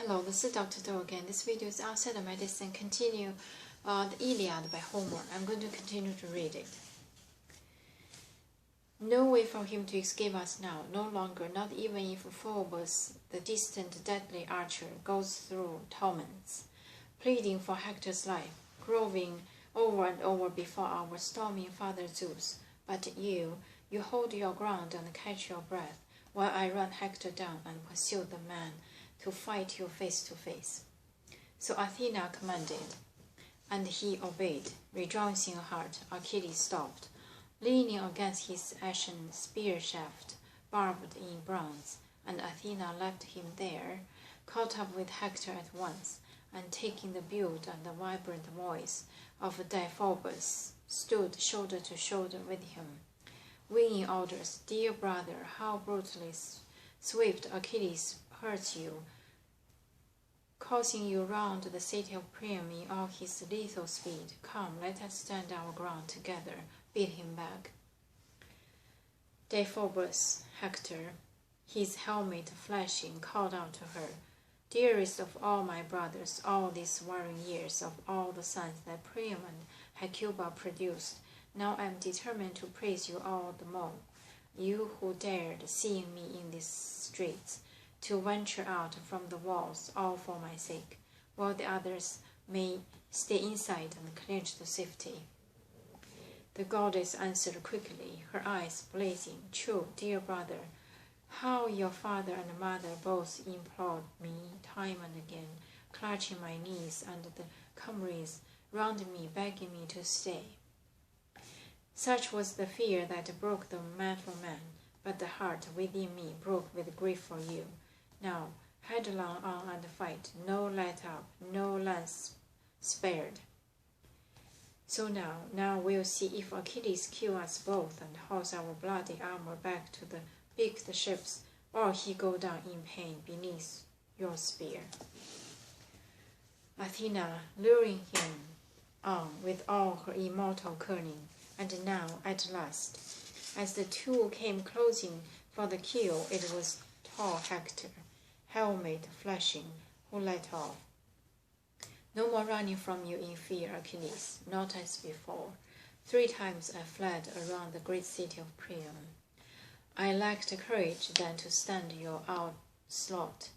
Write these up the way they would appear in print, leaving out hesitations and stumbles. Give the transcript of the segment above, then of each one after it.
Hello, this is Dr. Do again. This video is outside of medicine. Continue the Iliad by Homer. I'm going to continue to read it. No way for him to escape us now, no longer, not even if Phoebus, the distant deadly archer, goes through torments, pleading for Hector's life, groveling over and over before our storming father Zeus. But you hold your ground and catch your breath, while I run Hector down and pursue the man to fight you face to face. So Athena commanded, and he obeyed. Rejoicing in heart, Achilles stopped, leaning against his ashen spear shaft, barbed in bronze, and Athena left him there, caught up with Hector at once, and taking the build and the vibrant voice of Deiphobus, stood shoulder to shoulder with him, winging orders. Dear brother, how brutally swift Achilles hurts you, causing you round the city of Priam in all his lethal speed. Come, let us stand our ground together, beat him back. Deiphobus, Hector, his helmet flashing, called out to her, Dearest of all my brothers, all these warring years of all the sons that Priam and Hecuba produced, now I am determined to praise you all the more, you who dared, seeing me in these streets, to venture out from the walls, all for my sake, while the others may stay inside and clinch to safety. The goddess answered quickly, her eyes blazing, True, dear brother, how your father and mother both implored me time and again, clutching my knees under the comrades round me, begging me to stay. Such was the fear that broke the man for man, but the heart within me broke with grief for you. Now, headlong on and fight, no let up, no lance spared. So now we'll see if Achilles kill us both and hauls our bloody armor back to the picked ships, or he go down in pain beneath your spear. Athena luring him on with all her immortal cunning, and now, at last, as the two came closing for the kill, it was tall Hector, helmet flashing, who let off. No more running from you in fear, Achilles, not as before. 3 times I fled around the great city of Priam. I lacked courage then to stand your onslaught.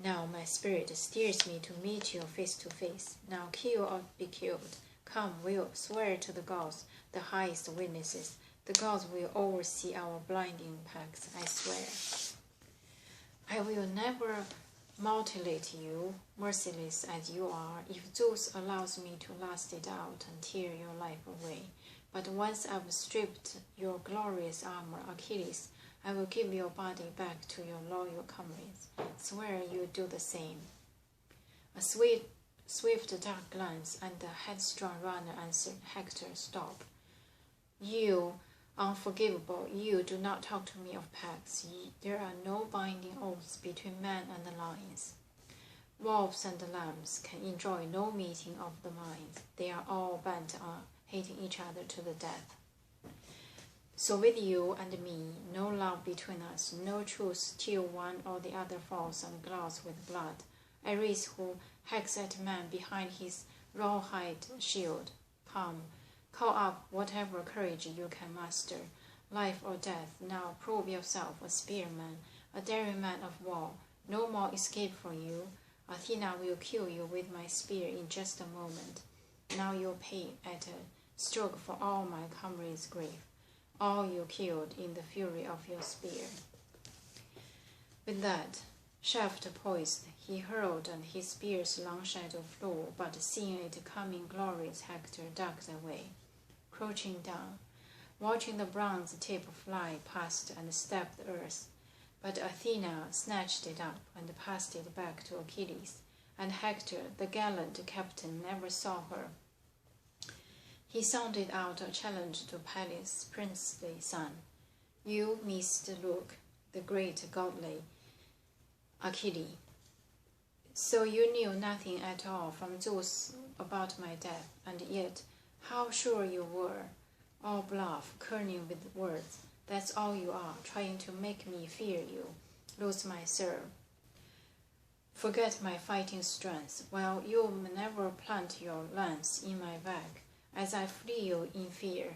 Now my spirit steers me to meet you face to face. Now kill or be killed. Come, we'll swear to the gods, the highest witnesses. The gods will oversee our blinding impacts, I swear. I will never mutilate you, merciless as you are, if Zeus allows me to last it out and tear your life away. But once I've stripped your glorious armor, Achilles, I will give your body back to your loyal comrades. Swear you'll do the same. A swift dark glance and the headstrong runner answered, Hector, stop. You, unforgivable, you do not talk to me of pacts. There are no binding oaths between man and the lions. Wolves and lambs can enjoy no meeting of the minds. They are all bent on hating each other to the death. So with you and me, no love between us, no truce till one or the other falls and glows with blood. Ares, who hacks at man behind his rawhide shield, come, call up whatever courage you can muster, life or death. Now prove yourself a spearman, a daring man of war. No more escape for you. Athena will kill you with my spear in just a moment. Now you'll pay at a stroke for all my comrades' grief, all you killed in the fury of your spear. With that shaft poised, he hurled, and his spear's long shadow flew, but seeing it coming glorious, Hector ducked away, crouching down, watching the bronze tip fly past and step the earth. But Athena snatched it up and passed it back to Achilles, and Hector, the gallant captain, never saw her. He sounded out a challenge to Peleus' princely son. You missed the look, the great godly Achilles. So you knew nothing at all from Zeus about my death, and yet how sure you were. All bluff, cunning with words. That's all you are, trying to make me fear you, lose my serve. Forget my fighting strength. Well, you'll never plant your lance in my back as I flee you in fear.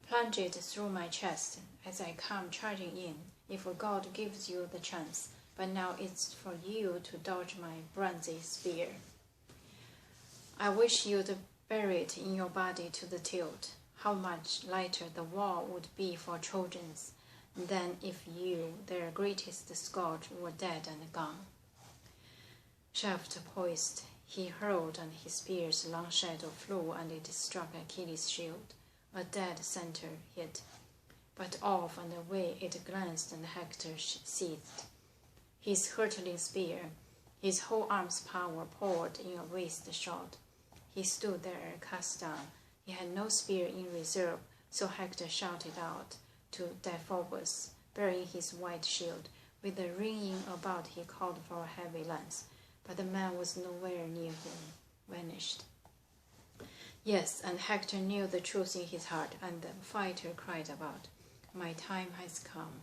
Plunge it through my chest as I come charging in, if God gives you the chance. But now it's for you to dodge my bronzy spear. I wish you'd bury it in your body to the tilt. How much lighter the war would be for Trojans than if you, their greatest scourge, were dead and gone. Shaft poised, he hurled, and his spear's long shadow flew, and it struck Achilles' shield. A dead center hit, but off and away it glanced, and Hector seized his hurtling spear. His whole arm's power poured in a waist shot. He stood there, cast down. He had no spear in reserve, so Hector shouted out to Deiphobus, bearing his white shield. With a ringing about, he called for a heavy lance, but the man was nowhere near him, vanished. Yes, and Hector knew the truth in his heart, and the fighter cried out, "My time has come.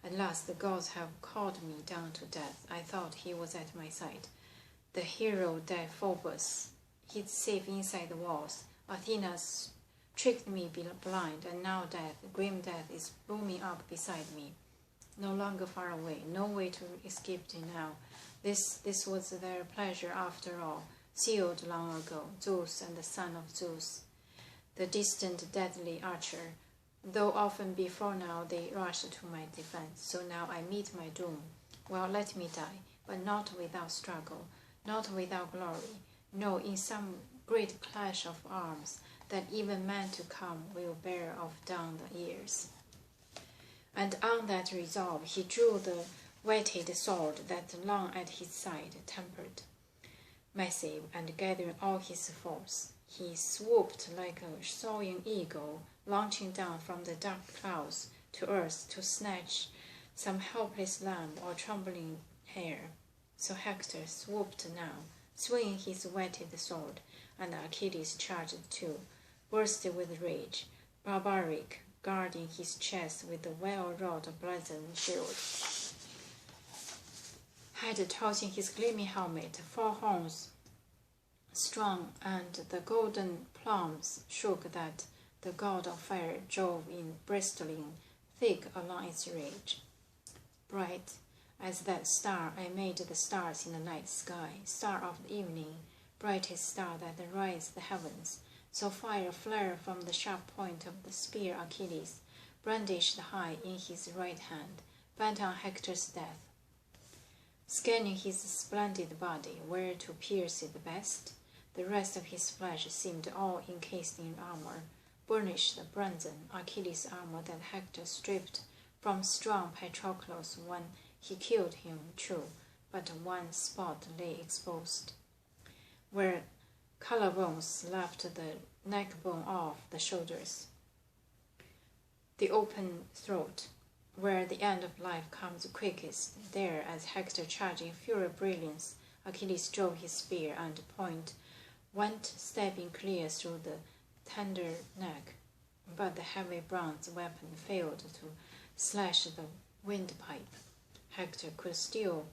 At last the gods have called me down to death. I thought he was at my side. The hero Deiphobus hid safe inside the walls. Athena's tricked me blind, and now death, grim death, is looming up beside me. No longer far away, no way to escape it now. This was their pleasure after all, sealed long ago, Zeus and the son of Zeus, the distant deadly archer. Though often before now they rushed to my defense, so now I meet my doom. Well, let me die, but not without struggle, not without glory. No, in some great clash of arms that even man to come will bear off down the years." And on that resolve he drew the whetted sword that lay at his side, tempered, massive, and gathering all his force, he swooped like a soaring eagle, launching down from the dark clouds to earth to snatch some helpless lamb or trembling hare. So Hector swooped now, swinging his whetted sword, and Achilles charged too, bursting with rage, barbaric, guarding his chest with the well-wrought brazen shield. Head tossing his gleaming helmet, 4 horns strong, and the golden plumes shook that the god of fire drove in, bristling thick along its ridge. Bright as that star I made the stars in the night sky, star of the evening, brightest star that rides the heavens. So fire flared from the sharp point of the spear Achilles, brandished high in his right hand, bent on Hector's death. Scanning his splendid body, where to pierce it best, the rest of his flesh seemed all encased in armor, burnished bronzen, Achilles' armor that Hector stripped from strong Patroclus when he killed him, true, but one spot lay exposed, where collarbones left the neckbone off the shoulders, the open throat, where the end of life comes quickest. There, as Hector charged in fury brilliance, Achilles drove his spear, and point went stabbing clear through the tender neck, but the heavy bronze weapon failed to slash the windpipe. Hector could still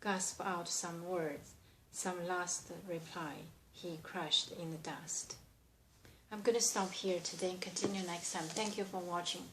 gasp out some words, some last reply. He crashed in the dust. I'm going to stop here today and continue next time. Thank you for watching.